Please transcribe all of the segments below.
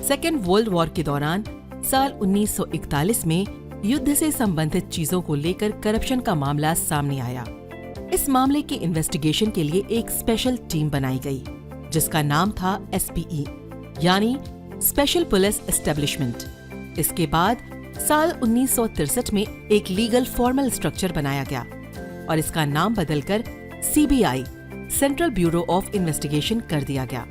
Second world war के दौरान साल 1941 में युद्ध से संबंधित चीजों को लेकर करप्शन का मामला सामने आया। इस मामले की इन्वेस्टिगेशन के लिए एक स्पेशल टीम बनाई गई, जिसका नाम था SPE, यानी स्पेशल पुलिस एस्टेब्लिशमेंट। इसके बाद साल 1963 में एक लीगल फॉर्मल स्ट्रक्चर बनाया गया और इसका नाम बदलकर CBI, central bureau of investigation कर दिया गया।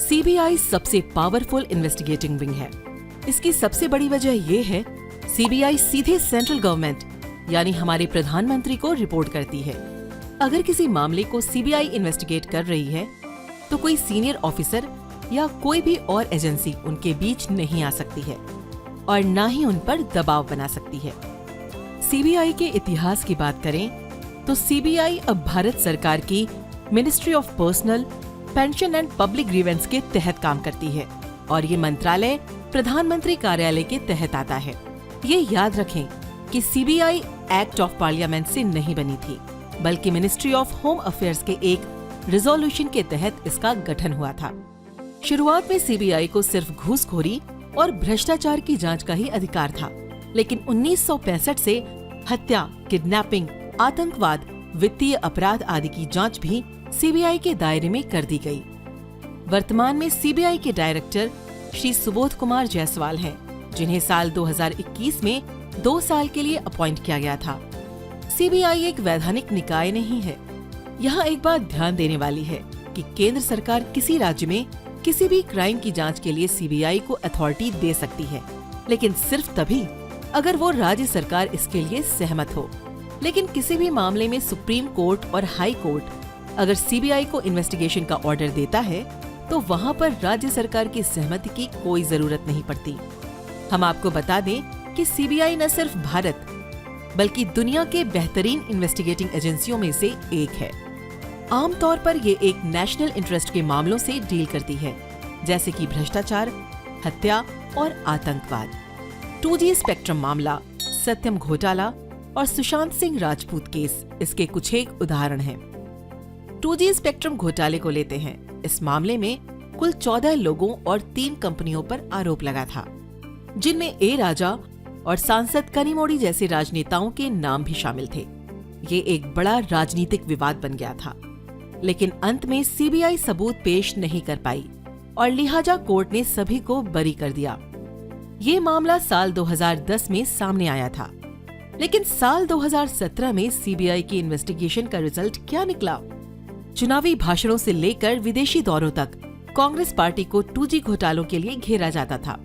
CBI सबसे पावरफुल इन्वेस्टिगेटिंग विंग है। इसकी सबसे बड़ी वजह यह है, CBI सीधे सेंट्रल गवर्नमेंट यानी हमारे प्रधानमंत्री को रिपोर्ट करती है। अगर किसी मामले को CBI इन्वेस्टिगेट कर रही है तो कोई सीनियर ऑफिसर या कोई भी और एजेंसी उनके बीच नहीं आ सकती है और न ही उन पर दबाव बना सकती है। CBI के इतिहास की बात करें तो CBI अब भारत सरकार की ministry of personal, pension and public grievance के तहत काम करती है और ये मंत्रालय प्रधानमंत्री कार्यालय के तहत आता है। ये याद रखें कि CBI एक्ट ऑफ पार्लियामेंट से नहीं बनी थी, बल्कि मिनिस्ट्री ऑफ होम अफेयर्स के एक रिजोल्यूशन के तहत इसका गठन हुआ था। शुरुआत में CBI को सिर्फ घूसखोरी और भ्रष्टाचार की जांच का ही अधिकार था, लेकिन 1965 से हत्या, किडनैपिंग, आतंकवाद, वित्तीय अपराध आदि की जांच भी CBI के दायरे में कर दी गई। वर्तमान में CBI के डायरेक्टर श्री सुबोध कुमार जायसवाल हैं, जिन्हें साल 2021 में 2 साल के लिए अपॉइंट किया गया था। CBI एक वैधानिक निकाय नहीं है। यहाँ एक बात ध्यान देने वाली है कि केंद्र सरकार किसी राज्य में किसी भी क्राइम की जांच के लिए CBI को अथॉरिटी दे सकती है, लेकिन सिर्फ तभी अगर वो राज्य सरकार इसके लिए सहमत हो। लेकिन किसी भी मामले में सुप्रीम कोर्ट और हाई कोर्ट अगर CBI को इन्वेस्टिगेशन का ऑर्डर देता है तो वहाँ पर राज्य सरकार की सहमति की कोई जरूरत नहीं पड़ती। हम आपको बता दें कि CBI न सिर्फ भारत बल्कि दुनिया के बेहतरीन इन्वेस्टिगेटिंग एजेंसियों में से एक है। आमतौर पर ये एक नेशनल इंटरेस्ट के मामलों से डील करती है, जैसे कि भ्रष्टाचार, हत्या और आतंकवाद। 2G स्पेक्ट्रम मामला, सत्यम घोटाला और सुशांत सिंह राजपूत केस इसके कुछ एक उदाहरण हैं। 2G स्पेक्ट्रम घोटाले को लेते हैं। इस मामले में कुल 14 लोगों और 3 कंपनियों पर आरोप लगा था, जिनमें A राजा और सांसद कनिमोड़ी जैसे राजनेताओं के नाम भी शामिल थे। ये एक बड़ा राजनीतिक विवाद बन गया था, लेकिन अंत में CBI सबूत पेश नहीं कर पाई और लिहाजा कोर्ट ने सभी को बरी कर दिया। ये मामला साल 2010 में सामने आया था, लेकिन साल 2017 में CBI की इन्वेस्टिगेशन का रिजल्ट क्या निकला? चुनावी भाषणों से लेकर विदेशी दौरों तक कांग्रेस पार्टी को 2G घोटालों के लिए घेरा जाता था।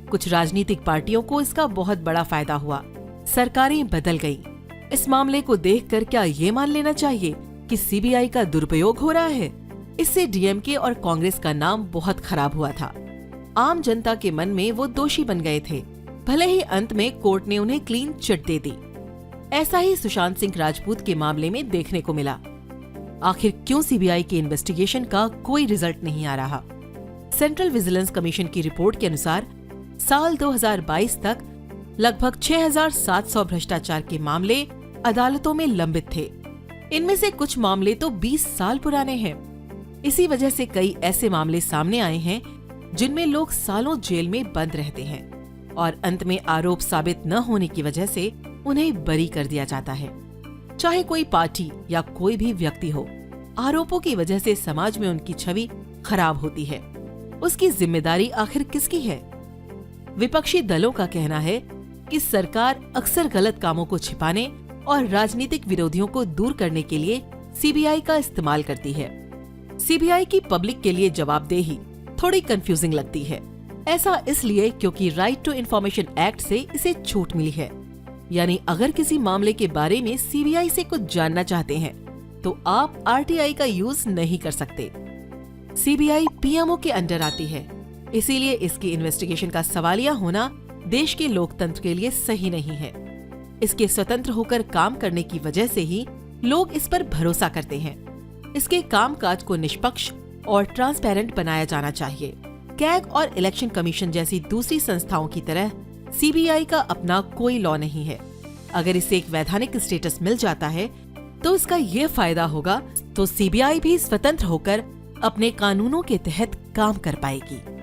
कुछ राजनीतिक पार्टियों को इसका बहुत बड़ा फायदा हुआ। सरकारें बदल गईं। इस मामले को देखकर क्या ये मान लेना चाहिए कि CBI का दुरुपयोग हो रहा है? इससे DMK और कांग्रेस का नाम बहुत खराब हुआ था। आम जनता के मन में वो दोषी बन गए थे, भले ही अंत में कोर्ट ने उन्हें क्लीन चिट दे दी। ऐसा ही सुशांत सिंह राजपूत के मामले में देखने को मिला। आखिर क्यों CBI की इन्वेस्टिगेशन का कोई रिजल्ट नहीं आ रहा? सेंट्रल विजिलेंस कमीशन की रिपोर्ट के अनुसार साल 2022 तक लगभग 6,700 भ्रष्टाचार के मामले अदालतों में लंबित थे। इनमें से कुछ मामले तो 20 साल पुराने हैं। इसी वजह से कई ऐसे मामले सामने आए हैं जिनमें लोग सालों जेल में बंद रहते हैं और अंत में आरोप साबित न होने की वजह से उन्हें बरी कर दिया जाता है। चाहे कोई पार्टी या कोई भी व्यक्ति हो, आरोपों की वजह से समाज में उनकी छवि खराब होती है। उसकी जिम्मेदारी आखिर किसकी है? विपक्षी दलों का कहना है कि सरकार अक्सर गलत कामों को छिपाने और राजनीतिक विरोधियों को दूर करने के लिए CBI का इस्तेमाल करती है। CBI की पब्लिक के लिए जवाबदेही थोड़ी कंफ्यूजिंग लगती है। ऐसा इसलिए क्योंकि राइट टू इन्फॉर्मेशन एक्ट से इसे छूट मिली है, यानी अगर किसी मामले के बारे में CBI से कुछ जानना चाहते हैं तो आप RTI का यूज नहीं कर सकते। CBI PMO के अंडर आती है, इसीलिए इसकी इन्वेस्टिगेशन का सवालिया होना देश के लोकतंत्र के लिए सही नहीं है। इसके स्वतंत्र होकर काम करने की वजह से ही लोग इस पर भरोसा करते हैं। इसके कामकाज को निष्पक्ष और ट्रांसपेरेंट बनाया जाना चाहिए। कैग और इलेक्शन कमीशन जैसी दूसरी संस्थाओं की तरह CBI का अपना कोई लॉ नहीं है। अगर इसे एक वैधानिक स्टेटस मिल जाता है तो उसका ये फायदा होगा तो सीबीआई भी स्वतंत्र होकर अपने कानूनों के तहत काम कर पाएगी।